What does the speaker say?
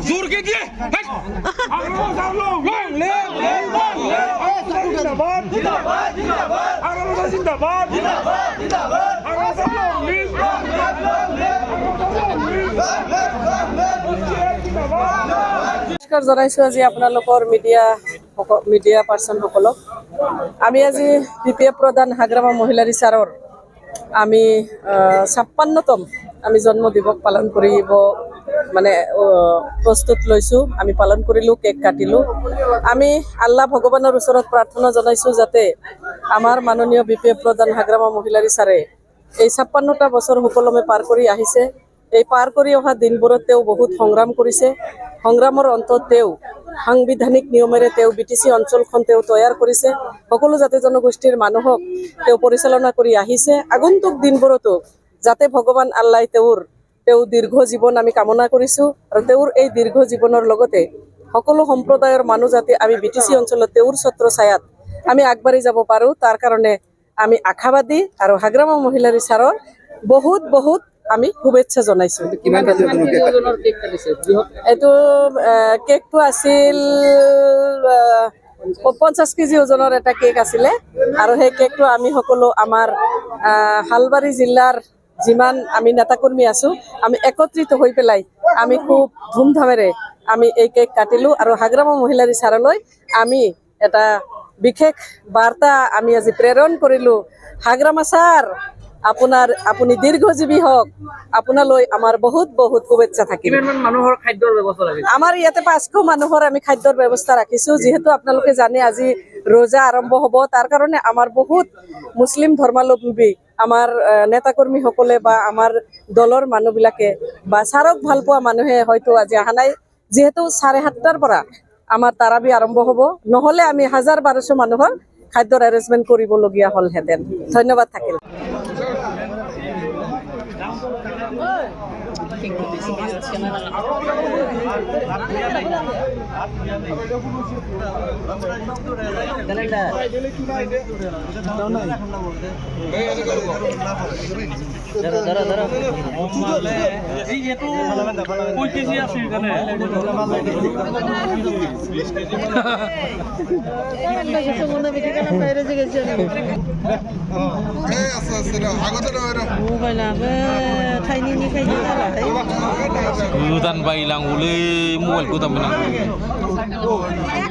जोर के दिए নমস্কাৰ জনাইছো আজি আপোনালোকৰ মিডিয়া পাৰ্চন সকলক। আমি আজি বিপিএফ প্ৰধান হাগ্ৰামা মহিলাৰ ইচাৰৰ আমি 56তম আমি জন্ম দিৱস পালন কৰিব মানে প্ৰস্তুত লৈছোঁ। আমি পালন কৰিলোঁ, কেক কাটিলোঁ। আমি আল্লাহ ভগৱানৰ ওচৰত প্ৰাৰ্থনা জনাইছোঁ যাতে আমাৰ মাননীয় বিপিএফ প্ৰধান হাগ্ৰামা মহিলাৰ ইচাৰে এই 56টা বছৰ সুকলমে পাৰ কৰি আহিছে। এই পাৰ কৰি অহা দিনবোৰত তেওঁ বহুত সংগ্ৰাম কৰিছে। সংগ্ৰামৰ অন্তত তেওঁ সাংবিধানিক নিয়মেৰে তেওঁ বিটিচি অঞ্চলখন তেওঁ তৈয়াৰ কৰিছে। সকলো জাতি জনগোষ্ঠীৰ মানুহক তেওঁ পৰিচালনা কৰি আহিছে। আগন্তুক দিনবোৰতো যাতে ভগৱান আল্লাহ তেওঁৰ দীৰ্ঘ জীৱন আমি কামনা কৰিছোঁ আৰু তেওঁৰ এই দীৰ্ঘ জীৱনৰ লগতে সকলো সম্প্ৰদায়ৰ মানুহ যাতে আমি বিটিচি অঞ্চলত তেওঁৰ ছত্ৰ ছায়াত আমি আগবাঢ়ি যাব পাৰোঁ তাৰ কাৰণে আমি আশাবাদী আৰু হাগ্ৰামা মহিলাৰ ইচাৰৰ বহুত বহুত আমি শুভেচ্ছা জনাইছোঁ। এইটো কেকটো আছিল 50 কেজি ওজনৰ এটা কেক আছিলে আৰু সেই কেকটো আমি সকলো আমাৰ হালবাৰী জিলাৰ যিমান আমি নেতাকৰ্মী আছোঁ আমি একত্ৰিত হৈ পেলাই আমি খুব ধুমধামেৰে আমি এই কেক কাটিলোঁ আৰু হাগ্ৰামা মহিলাৰ ইচাৰলৈ আমি এটা বিশেষ বাৰ্তা আমি আজি প্ৰেৰণ কৰিলোঁ। হাগ্ৰামা ছাৰ আপুনি দীৰ্ঘজীৱী হওক, আপোনালৈ আমাৰ বহুত বহুত শুভেচ্ছা থাকিল। মানুহৰ খাদ্যৰ ব্যৱস্থা ৰাখিছে আমাৰ ইয়াতে 500 মানুহৰ আমি খাদ্যৰ ব্যৱস্থা ৰাখিছোঁ। যিহেতু আপোনালোকে জানে আজি ৰোজা আৰম্ভ হ'ব, তাৰ কাৰণে আমাৰ বহুত মুছলিম ধৰ্মাৱলম্বী আমাৰ নেতাকৰ্মীসকলে বা আমাৰ দলৰ মানুহবিলাকে বা ছাৰক ভাল পোৱা মানুহে হয়তো আজি অহা নাই। যিহেতু 7:30টাৰ পৰা আমাৰ তাৰাবি আৰম্ভ হ'ব, নহ'লে আমি 1000-1200 মানুহৰ খাদ্যৰ এৰেঞ্জমেণ্ট কৰিবলগীয়া হ'লহেঁতেন। ধন্যবাদ থাকিল। godan baylang ule mobile godan baylang